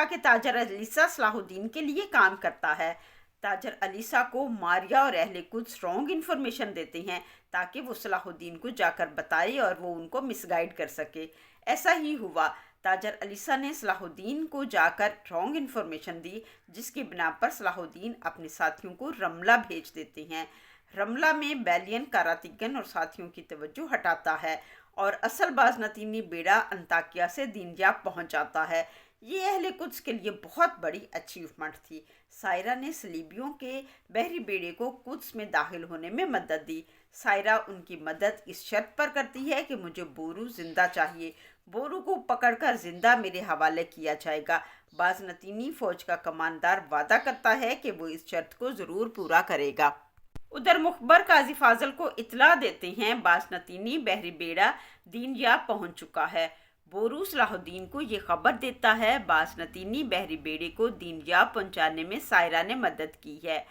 تھا کہ تاجر علیسا صلاح الدین کے لیے کام کرتا ہے۔ تاجر علیسا کو ماریا اور اہل قدس رانگ انفارمیشن دیتے ہیں تاکہ وہ صلاح الدین کو جا کر بتائے اور وہ ان کو مس گائیڈ کر سکے۔ ایسا ہی ہوا، تاجر علیسا نے صلاح الدین کو جا کر رانگ انفارمیشن دی، جس کی بنا پر صلاح الدین اپنے ساتھیوں کو رملہ بھیج دیتے ہیں۔ رملہ میں بیلین کاراتگن اور ساتھیوں کی توجہ ہٹاتا ہے اور اصل بازنطینی بیڑا انطاکیہ سے دینجاب پہنچ جاتا ہے۔ یہ اہل قدس کے لیے بہت بڑی اچیومنٹ تھی۔ سائرہ نے صلیبیوں کے بحری بیڑے کو قدس میں داخل ہونے میں مدد دی۔ سائرہ ان کی مدد اس شرط پر کرتی ہے کہ مجھے بورو زندہ چاہیے، بورو کو پکڑ کر زندہ میرے حوالے کیا جائے گا۔ بازنطینی فوج کا کماندار وعدہ کرتا ہے کہ وہ اس شرط کو ضرور پورا کرے گا۔ ادھر مخبر قاضی فاضل کو اطلاع دیتے ہیں بازنطینی بحری بیڑا دینجاب پہنچ چکا ہے۔ بورو صلاح الدین کو یہ خبر دیتا ہے بازنطینی بحری بیڑے کو دینجاب پہنچانے میں سائرہ نے مدد کی ہے۔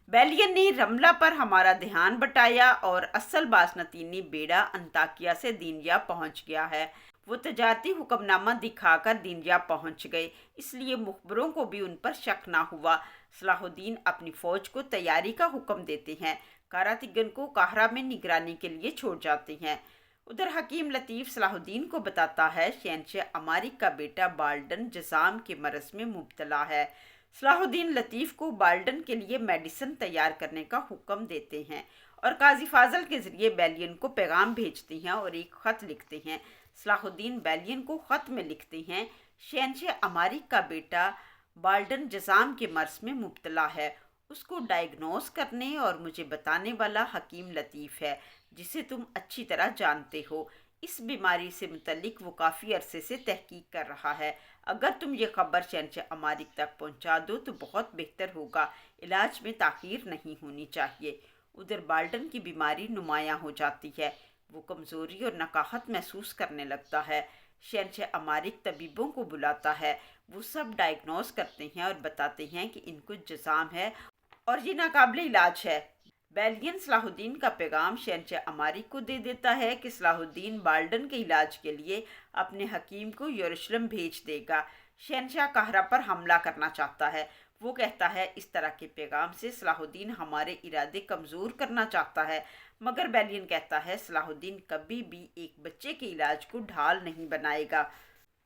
بیلین نے رملہ پر ہمارا دھیان بٹایا اور اصل بازنطینی بیڑا انطاکیہ سے دینجاب پہنچ گیا ہے۔ وہ تجارتی حکم نامہ دکھا کر دینجاب پہنچ گئے، اس لیے مخبروں کو بھی ان پر شک نہ ہوا۔ صلاح الدین اپنی فوج کو تیاری کا حکم دیتے ہیں، کاراتگن کو قاہرہ میں نگرانی کے لیے چھوڑ جاتے ہیں۔ ادھر حکیم لطیف صلاح الدین کو بتاتا ہے شہنشاہ امارک کا بیٹا بالڈن جذام کے مرض میں مبتلا ہے۔ صلاح الدین لطیف کو بالڈن کے لیے میڈیسن تیار کرنے کا حکم دیتے ہیں اور قاضی فاضل کے ذریعے بیلین کو پیغام بھیجتے ہیں اور ایک خط لکھتے ہیں۔ صلاح الدین بیلین کو خط میں لکھتے ہیں، شہنشاہ امارک کا بیٹا بالڈن جذام کے مرض میں مبتلا ہے، اس کو ڈائیگنوز کرنے اور مجھے بتانے والا حکیم لطیف ہے، جسے تم اچھی طرح جانتے ہو۔ اس بیماری سے متعلق وہ کافی عرصے سے تحقیق کر رہا ہے۔ اگر تم یہ خبر شہنشاہ امارک تک پہنچا دو تو بہت بہتر ہوگا، علاج میں تاخیر نہیں ہونی چاہیے۔ ادھر بالڈن کی بیماری نمایاں ہو جاتی ہے، وہ کمزوری اور نقاہت محسوس کرنے لگتا ہے۔ شہنشاہ امارک طبیبوں کو بلاتا ہے، وہ سب ڈائیگنوز کرتے ہیں اور بتاتے ہیں کہ ان کو جذام ہے اور یہ ناقابل علاج ہے۔ بیلین صلاح الدین کا پیغام شہنشاہ امارک کو دے دیتا ہے کہ صلاح الدین بالڈن کے علاج کے لیے اپنے حکیم کو یروشلم بھیج دے گا۔ شہنشاہ قاہرہ پر حملہ کرنا چاہتا ہے۔ وہ کہتا ہے اس طرح کے پیغام سے صلاح الدین ہمارے ارادے کمزور کرنا چاہتا ہے، مگر بیلین کہتا ہے صلاح الدین کبھی بھی ایک بچے کے علاج کو ڈھال نہیں بنائے گا۔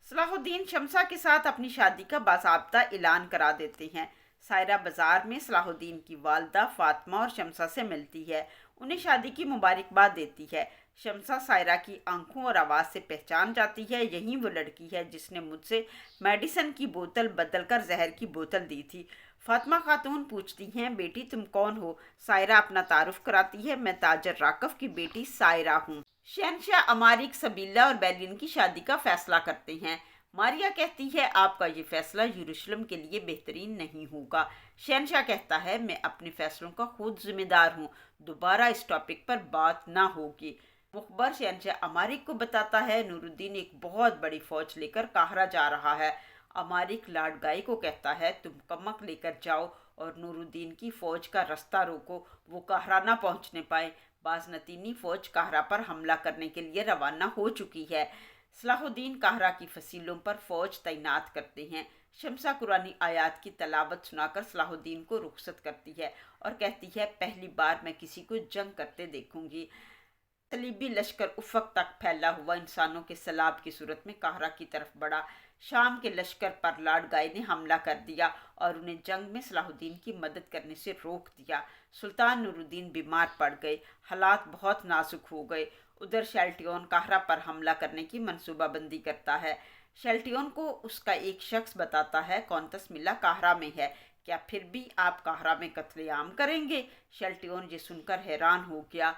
صلاح الدین شمسا کے ساتھ اپنی شادی کا باضابطہ اعلان کرا دیتے ہیں۔ سائرہ بازار میں صلاح الدین کی والدہ فاطمہ اور شمسا سے ملتی ہے، انہیں شادی کی مبارکباد دیتی ہے۔ شمسا سائرہ کی آنکھوں اور آواز سے پہچان جاتی ہے، یہی وہ لڑکی ہے جس نے مجھ سے میڈیسن کی بوتل بدل کر زہر کی بوتل دی تھی۔ فاطمہ خاتون پوچھتی ہیں بیٹی تم کون ہو؟ سائرہ اپنا تعارف کراتی ہے، میں تاجر راکف کی بیٹی سائرہ ہوں۔ شہنشاہ امارک سبیلہ اور بیلین کی شادی کا فیصلہ کرتے ہیں۔ ماریا کہتی ہے آپ کا یہ فیصلہ یروشلم کے لیے بہترین نہیں ہوگا۔ شہنشاہ کہتا ہے میں اپنے فیصلوں کا خود ذمہ دار ہوں، دوبارہ اس ٹاپک پر بات نہ ہوگی۔ مخبر شہنشاہ امارک کو بتاتا ہے نور الدین ایک بہت بڑی فوج لے کر قاہرہ جا رہا ہے۔ امارک لاڈ گائی کو کہتا ہے تم کمک لے کر جاؤ اور نور الدین کی فوج کا رستہ روکو، وہ قاہرہ نہ پہنچنے پائے۔ بازنطینی فوج قاہرہ پر حملہ کرنے کے لیے روانہ ہو چکی ہے۔ صلاح الدین قاہرہ کی فصیلوں پر فوج تعینات کرتے ہیں۔ شمسا قرآنی آیات کی تلاوت سنا کر صلاح الدین کو رخصت کرتی ہے اور کہتی ہے پہلی بار میں کسی کو جنگ کرتے دیکھوں گی۔ صلیبی لشکر افق تک پھیلا ہوا انسانوں کے سیلاب کی صورت میں قاہرہ کی طرف بڑھا۔ شام کے لشکر پر لاڈ گائی نے حملہ کر دیا اور انہیں جنگ میں صلاح الدین کی مدد کرنے سے روک دیا۔ سلطان نور الدین بیمار پڑ گئے، حالات بہت نازک ہو گئے۔ ادھر شیلٹیون قاہرہ پر حملہ کرنے کی منصوبہ بندی کرتا ہے۔ شیلٹیون کو اس کا ایک شخص بتاتا ہے کونتس ملا قاہرہ میں ہے، کیا پھر بھی آپ قاہرہ میں قتل عام کریں گے؟ شیلٹیون یہ سن کر حیران ہو گیا۔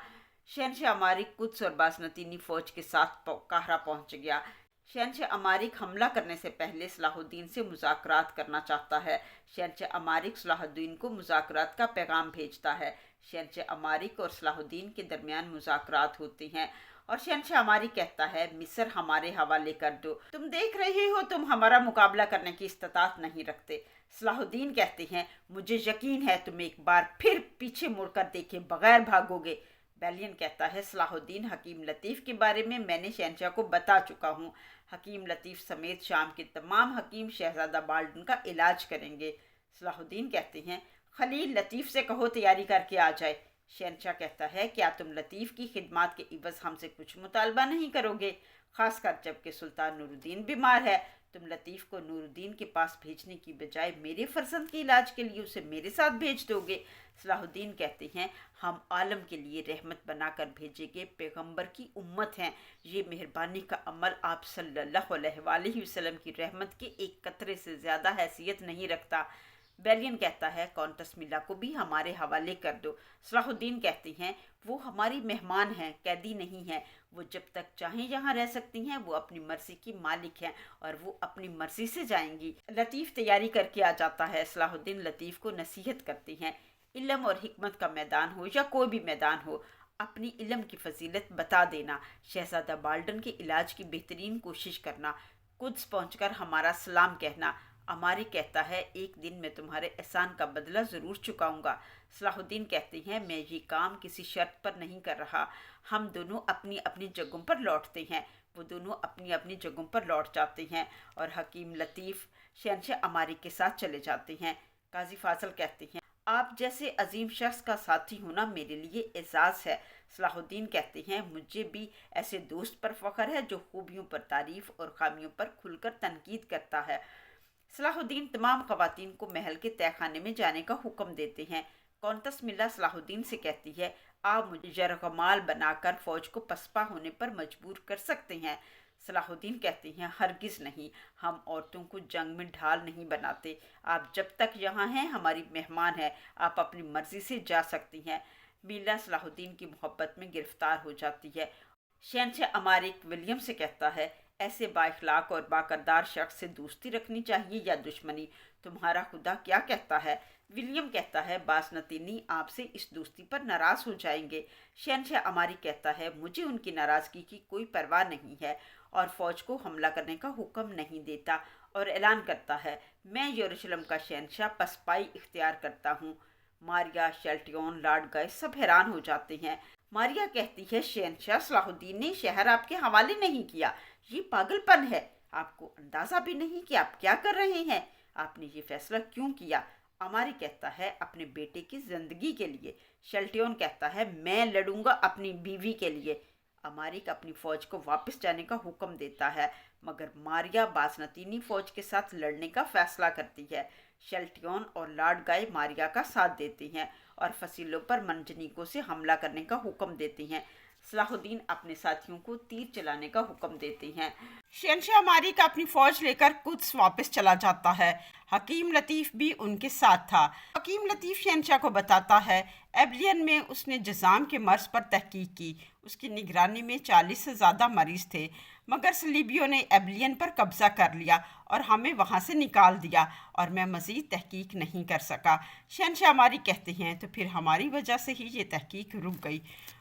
شہنشاہ امارک قدس اور بازنطینی فوج کے ساتھ قاہرہ پہنچ گیا۔ شہنشاہ امارک حملہ کرنے سے پہلے صلاح الدین سے مذاکرات کرنا چاہتا ہے۔ شہنشاہ امارک صلاح الدین کو مذاکرات کا پیغام بھیجتا ہے۔ شہنشاہ امارک اور صلاح الدین کے درمیان مذاکرات ہوتے ہیں اور شہنشاہ امارک کہتا ہے مصر ہمارے حوالے کر دو، تم دیکھ رہے ہو تم ہمارا مقابلہ کرنے کی استطاعت نہیں رکھتے۔ صلاح الدین کہتے ہیں مجھے یقین ہے تم ایک بار پھر پیچھے مڑ کر دیکھے بغیر بھاگو گے۔ بیلین کہتا ہے صلاح الدین حکیم لطیف کے بارے میں نے شہنشاہ کو بتا چکا ہوں۔ حکیم لطیف سمیت شام کے تمام حکیم شہزادہ بالڈن کا علاج کریں گے۔ صلاح الدین کہتے ہیں خلیل لطیف سے کہو تیاری کر کے آ جائے۔ شہنشاہ کہتا ہے کیا تم لطیف کی خدمات کے عوض ہم سے کچھ مطالبہ نہیں کرو گے، خاص کر جب کہ سلطان نور الدین بیمار ہے؟ تم لطیف کو نور الدین کے پاس بھیجنے کی بجائے میرے فرزند کے علاج کے لیے اسے میرے ساتھ بھیج دو گے؟ صلاح الدین کہتے ہیں ہم عالم کے لیے رحمت بنا کر بھیجے گئے پیغمبر کی امت ہیں، یہ مہربانی کا عمل آپ صلی اللہ علیہ وآلہ وسلم کی رحمت کے ایک قطرے سے زیادہ حیثیت نہیں رکھتا۔ بیلین کہتا ہے کونٹس ملا کو بھی ہمارے حوالے کر دو۔ صلاح الدین کہتے ہیں وہ ہماری مہمان ہیں، قیدی نہیں ہیں، وہ جب تک چاہیں یہاں رہ سکتی ہیں، وہ اپنی مرضی کی مالک ہیں اور وہ اپنی مرضی سے جائیں گی۔ لطیف تیاری کر کے آ جاتا ہے۔ صلاح الدین لطیف کو نصیحت کرتے ہیں علم اور حکمت کا میدان ہو یا کوئی بھی میدان ہو، اپنی علم کی فضیلت بتا دینا، شہزادہ بالڈن کے علاج کی بہترین کوشش کرنا، قدس پہنچ کر ہمارا سلام کہنا۔ اماری کہتا ہے ایک دن میں تمہارے احسان کا بدلہ ضرور چکاؤں گا۔ صلاح الدین کہتے ہیں میں یہ کام کسی شرط پر نہیں کر رہا، ہم دونوں اپنی اپنی جگہوں پر لوٹتے ہیں۔ وہ دونوں اپنی اپنی جگہوں پر لوٹ جاتے ہیں اور حکیم لطیف شہنشاہ اماری کے ساتھ چلے جاتے ہیں۔ قاضی فاضل کہتے ہیں آپ جیسے عظیم شخص کا ساتھی ہونا میرے لیے اعزاز ہے۔ صلاح الدین کہتے ہیں مجھے بھی ایسے دوست پر فخر ہے جو خوبیوں پر تعریف اور خامیوں پر کھل کر تنقید کرتا ہے۔ صلاح الدین تمام خواتین کو محل کے تہہ خانے میں جانے کا حکم دیتے ہیں۔ کونٹس ملا صلاح الدین سے کہتی ہے آپ مجھے یرغمال بنا کر فوج کو پسپا ہونے پر مجبور کر سکتے ہیں۔ صلاح الدین کہتے ہیں ہرگز نہیں، ہم عورتوں کو جنگ میں ڈھال نہیں بناتے، آپ جب تک یہاں ہیں ہماری مہمان ہیں، آپ اپنی مرضی سے جا سکتی ہیں۔ میلا صلاح الدین کی محبت میں گرفتار ہو جاتی ہے۔ شہنشاہ امارک ولیم سے کہتا ہے ایسے با اخلاق اور باکردار شخص سے دوستی رکھنی چاہیے یا دشمنی، تمہارا خدا کیا کہتا ہے؟ ولیم کہتا ہے بازنطینی آپ سے اس دوستی پر ناراض ہو جائیں گے۔ شہنشاہ اماری کہتا ہے مجھے ان کی ناراضگی کی کوئی پرواہ نہیں ہے اور فوج کو حملہ کرنے کا حکم نہیں دیتا، اور اعلان کرتا ہے میں یروشلم کا شہنشاہ پسپائی اختیار کرتا ہوں۔ ماریا، شیلٹیون، لارڈ گائے سب حیران ہو جاتے ہیں۔ ماریا کہتی ہے شہنشاہ صلاح الدین نے شہر آپ کے حوالے نہیں کیا، یہ پاگل پن ہے، آپ کو اندازہ بھی نہیں کہ آپ کیا کر رہے ہیں، آپ نے یہ فیصلہ کیوں کیا؟ اماری کہتا ہے اپنے بیٹے کی زندگی کے لیے۔ شیلٹیون کہتا ہے میں لڑوں گا اپنی بیوی کے لیے۔ اماریک اپنی فوج کو واپس جانے کا حکم دیتا ہے مگر ماریا بازنطینی فوج کے ساتھ لڑنے کا فیصلہ کرتی ہے۔ شیلٹیون اور لارڈ گائے ماریا کا ساتھ دیتے ہیں اور فصیلوں پر منجنیکوں سے حملہ کرنے کا حکم دیتے ہیں۔ صلاح الدین اپنے ساتھیوں کو تیر چلانے کا حکم دیتے ہیں۔ شہنشاہ اماریک اپنی فوج لے کر قدس واپس چلا جاتا ہے۔ حکیم لطیف بھی ان کے ساتھ تھا۔ حکیم لطیف شہنشاہ کو بتاتا ہے ایبلین میں اس نے جذام کے مرض پر تحقیق کی، اس کی نگرانی میں 40 سے زیادہ مریض تھے، مگر صلیبیوں نے ایبلین پر قبضہ کر لیا اور ہمیں وہاں سے نکال دیا اور میں مزید تحقیق نہیں کر سکا۔ شہنشاہ اماری کہتے ہیں تو پھر ہماری وجہ سے ہی یہ تحقیق رک گئی۔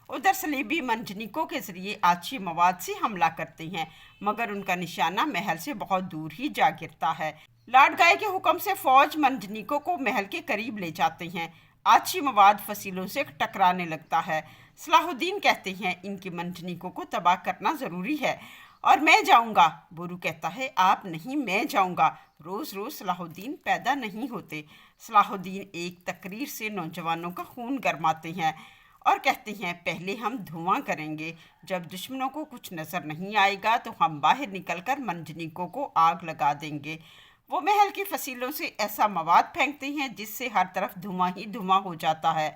ادھر صلیبی منجنیکوں کے ذریعے آچی مواد سے حملہ کرتے ہیں مگر ان کا نشانہ محل سے بہت دور ہی جا گرتا ہے۔ لارڈ گائے کے حکم سے فوج منجنیکوں کو محل کے قریب لے جاتے ہیں۔ آچی مواد فصیلوں سے ٹکرانے لگتا ہے۔ صلاح الدین کہتے ہیں ان کی منجنیکوں کو تباہ کرنا ضروری ہے اور میں جاؤں گا۔ بورو کہتا ہے آپ نہیں، میں جاؤں گا۔ روز روز صلاح الدین پیدا نہیں ہوتے۔ صلاح الدین ایک تقریر سے نوجوانوں کا خون گرماتے ہیں اور کہتے ہیں پہلے ہم دھواں کریں گے، جب دشمنوں کو کچھ نظر نہیں آئے گا تو ہم باہر نکل کر منجنیکوں کو آگ لگا دیں گے۔ وہ محل کی فصیلوں سے ایسا مواد پھینکتے ہیں جس سے ہر طرف دھواں ہی دھواں ہو جاتا ہے۔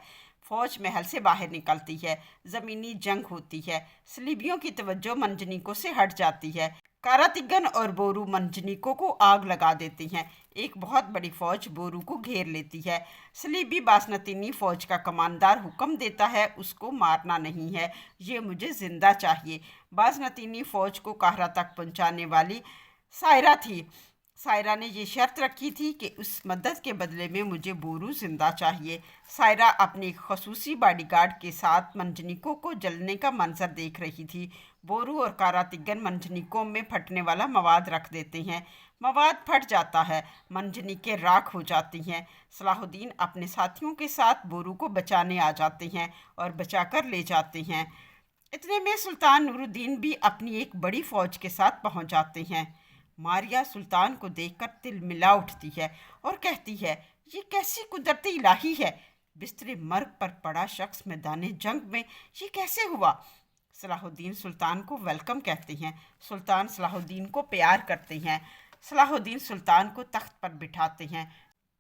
فوج محل سے باہر نکلتی ہے، زمینی جنگ ہوتی ہے، صلیبیوں کی توجہ منجنیکوں سے ہٹ جاتی ہے۔ کاراتگن اور بورو منجنیکوں کو آگ لگا دیتے ہیں۔ ایک بہت بڑی فوج بورو کو گھیر لیتی ہے۔ صلیبی بازنطینی فوج کا کماندار حکم دیتا ہے اس کو مارنا نہیں ہے، یہ مجھے زندہ چاہیے۔ بازنطینی فوج کو قاہرہ تک پہنچانے والی سائرہ تھی۔ سائرہ نے یہ شرط رکھی تھی کہ اس مدد کے بدلے میں مجھے بورو زندہ چاہیے۔ سائرہ اپنی ایک خصوصی باڈی گارڈ کے ساتھ منجنیکوں کو جلنے کا منظر دیکھ رہی تھی۔ بورو اور کاراتگن منجنیکوں میں پھٹنے والا مواد رکھ دیتے ہیں۔ مواد پھٹ جاتا ہے، منجنیکیں راکھ ہو جاتی ہیں۔ صلاح الدین اپنے ساتھیوں کے ساتھ بورو کو بچانے آ جاتے ہیں اور بچا کر لے جاتے ہیں۔ اتنے میں سلطان نور الدین بھی اپنی ایک بڑی فوج کے ساتھ پہنچ جاتے ہیں۔ ماریا سلطان کو دیکھ کر تل ملا اٹھتی ہے اور کہتی ہے، یہ کیسی قدرت الہی ہے؟ بستر مرگ پر پڑا شخص میدان جنگ میں یہ کیسے ہوا؟ صلاح الدین سلطان کو ویلکم کہتے ہیں۔ سلطان صلاح الدین کو پیار کرتے ہیں۔ صلاح الدین سلطان کو تخت پر بٹھاتے ہیں۔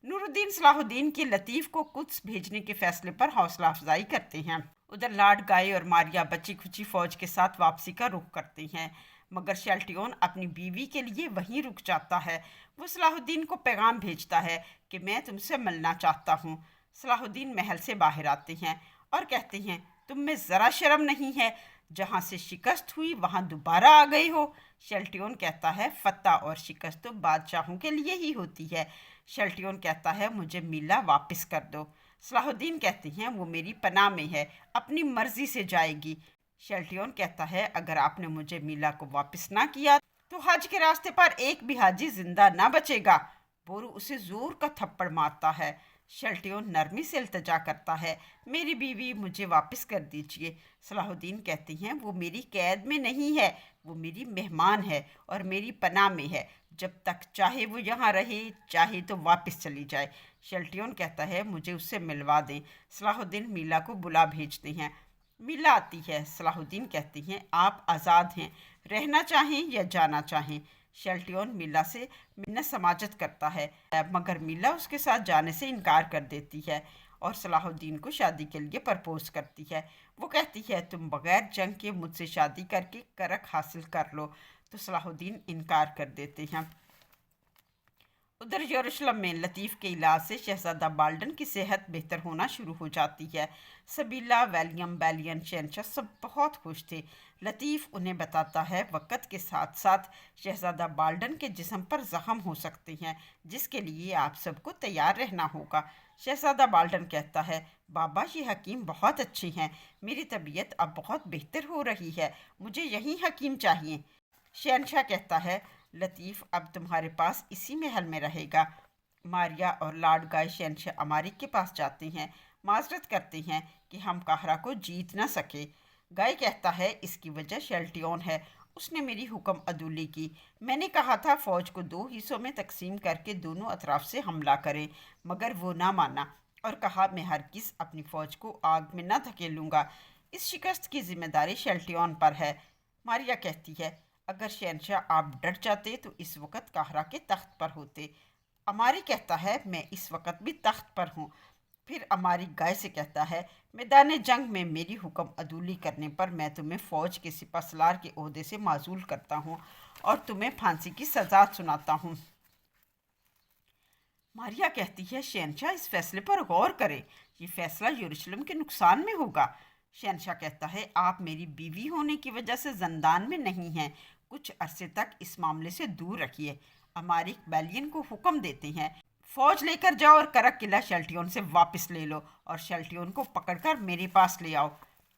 نور الدین صلاح الدین کی لطیف کو قدس بھیجنے کے فیصلے پر حوصلہ افزائی کرتے ہیں۔ ادھر لارڈ گائے اور ماریا بچی کھچی فوج کے ساتھ واپسی کا رخ کرتے ہیں، مگر شیلٹیون اپنی بیوی کے لیے وہیں رک جاتا ہے۔ وہ صلاح الدین کو پیغام بھیجتا ہے کہ میں تم سے ملنا چاہتا ہوں۔ صلاح الدین محل سے باہر آتے ہیں اور کہتے ہیں، تم میں ذرا شرم نہیں ہے؟ جہاں سے شکست ہوئی وہاں دوبارہ آ گئے ہو۔ شیلٹیون کہتا ہے، فتح اور شکست تو بادشاہوں کے لیے ہی ہوتی ہے۔ شیلٹیون کہتا ہے، مجھے میلا واپس کر دو۔ صلاح الدین کہتے ہیں، وہ میری پناہ میں ہے، اپنی مرضی سے جائے گی۔ شیلٹیون کہتا ہے، اگر آپ نے مجھے میلا کو واپس نہ کیا تو حج کے راستے پر ایک بھی حاجی زندہ نہ بچے گا۔ بورو اسے زور کا تھپڑ مارتا ہے۔ شیلٹیون نرمی سے التجا کرتا ہے، میری بیوی مجھے واپس کر دیجیے۔ صلاح الدین کہتے ہیں، وہ میری قید میں نہیں ہے، وہ میری مہمان ہے اور میری پناہ میں ہے۔ جب تک چاہے وہ یہاں رہے، چاہے تو واپس چلی جائے۔ شیلٹیون کہتا ہے، مجھے اس سے ملوا دیں۔ صلاح الدین میلا کو بلا بھیجتے ہیں۔ میلا آتی ہے۔ صلاح الدین کہتے ہیں، آپ آزاد ہیں، رہنا چاہیں یا جانا چاہیں۔ شیلٹیون میلا سے منت سماجت کرتا ہے، مگر میلا اس کے ساتھ جانے سے انکار کر دیتی ہے اور صلاح الدین کو شادی کے لیے پرپوز کرتی ہے۔ وہ کہتی ہے، تم بغیر جنگ کے مجھ سے شادی کر کے کرک حاصل کر لو، تو صلاح الدین انکار کر دیتے ہیں۔ ادھر یروشلم میں لطیف کے علاج سے شہزادہ بالڈن کی صحت بہتر ہونا شروع ہو جاتی ہے۔ سبیلا، ویلیم، بیلین، شہنشاہ سب بہت خوش تھے۔ لطیف انہیں بتاتا ہے، وقت کے ساتھ ساتھ شہزادہ بالڈن کے جسم پر زخم ہو سکتے ہیں، جس کے لیے آپ سب کو تیار رہنا ہوگا۔ شہزادہ بالڈن کہتا ہے، بابا یہ حکیم بہت اچھے ہیں، میری طبیعت اب بہت بہتر ہو رہی ہے، مجھے یہی حکیم چاہیے۔ شہنشاہ کہتا ہے، لطیف اب تمہارے پاس اسی محل میں رہے گا۔ ماریا اور لارڈ گائے شہنشاہ امارک کے پاس جاتے ہیں، معذرت کرتے ہیں کہ ہم قاہرہ کو جیت نہ سکے۔ گائے کہتا ہے، اس کی وجہ شیلٹیون ہے، اس نے میری حکم عدولی کی۔ میں نے کہا تھا فوج کو 2 حصوں میں تقسیم کر کے دونوں اطراف سے حملہ کریں، مگر وہ نہ مانا اور کہا، میں ہرگز اپنی فوج کو آگ میں نہ دھکیلوں گا۔ اس شکست کی ذمہ داری شیلٹیون پر ہے۔ ماریا کہتی ہے، اگر شہنشاہ آپ ڈٹ جاتے تو اس وقت قاہرہ کے تخت پر ہوتے۔ اماری کہتا ہے، میں اس وقت بھی تخت پر ہوں۔ پھر اماری گائے سے کہتا ہے، میدان جنگ میں میری حکم عدولی کرنے پر میں تمہیں فوج کے سپہ سالار کے عہدے سے معزول کرتا ہوں اور تمہیں پھانسی کی سزا سناتا ہوں۔ ماریا کہتی ہے، شہنشاہ اس فیصلے پر غور کریں، یہ فیصلہ یروشلم کے نقصان میں ہوگا۔ شہنشاہ کہتا ہے، آپ میری بیوی ہونے کی وجہ سے زندان میں نہیں ہیں، کچھ عرصے تک اس معاملے سے دور رکھیے۔ امارک بیلین کو حکم دیتے ہیں، فوج لے کر جاؤ اور کرک قلعہ شیلٹیون سے واپس لے لو اور شیلٹیون کو پکڑ کر میرے پاس لے آؤ۔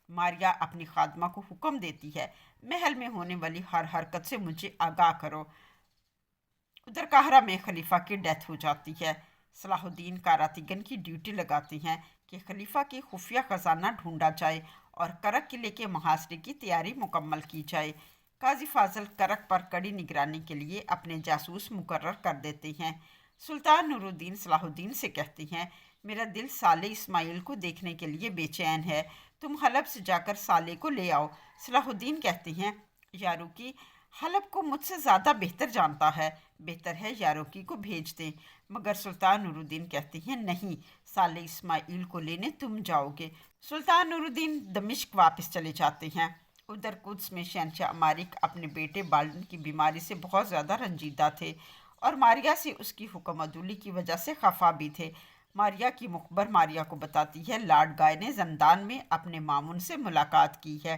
ماریا اپنی خادمہ کو حکم دیتی ہے، محل میں ہونے والی ہر حرکت سے مجھے آگاہ کرو۔ ادھر قاہرہ میں خلیفہ کی ڈیتھ ہو جاتی ہے۔ صلاح الدین کاراتگن کی ڈیوٹی لگاتے ہیں کہ خلیفہ کی خفیہ خزانہ ڈھونڈا جائے اور کرک قلعے کے محاصرے کی تیاری مکمل کی جائے۔ قاضی فاضل کرک پر کڑی نگرانی کے لیے اپنے جاسوس مقرر کر دیتے ہیں۔ سلطان نور الدین صلاح الدین سے کہتے ہیں، میرا دل صالح اسماعیل کو دیکھنے کے لیے بے چین ہے، تم حلب سے جا کر صالح کو لے آؤ۔ صلاح الدین کہتے ہیں، یاروکی حلب کو مجھ سے زیادہ بہتر جانتا ہے، بہتر ہے یاروکی کو بھیج دیں۔ مگر سلطان نور الدین کہتے ہیں، نہیں، صالح اسماعیل کو لینے تم جاؤ گے۔ سلطان نور الدین دمشق واپس چلے جاتے ہیں۔ ادھر قدس میں شہنشاہ امارک اپنے بیٹے بالڈن کی بیماری سے بہت زیادہ رنجیدہ تھے اور ماریا سے اس کی حکم عدولی کی وجہ سے خفا بھی تھے۔ ماریا کی مخبر ماریا کو بتاتی ہے، لارڈ گائے نے زندان میں اپنے مامون سے ملاقات کی ہے۔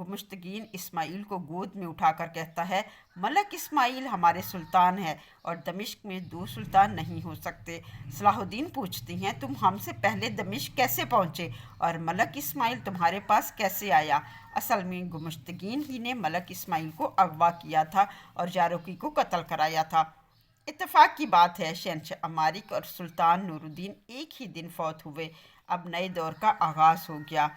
گمشتگین اسماعیل کو گود میں اٹھا کر کہتا ہے، ملک اسماعیل ہمارے سلطان ہے اور دمشق میں دو سلطان نہیں ہو سکتے۔ صلاح الدین پوچھتی ہیں، تم ہم سے پہلے دمشق کیسے پہنچے اور ملک اسماعیل تمہارے پاس کیسے آیا؟ اصل میں گمشتگین ہی نے ملک اسماعیل کو اغوا کیا تھا اور جاروکی کو قتل کرایا تھا۔ اتفاق کی بات ہے شہنشاہ امارک اور سلطان نور الدین ایک ہی دن فوت ہوئے۔ اب نئے دور کا آغاز ہو گیا۔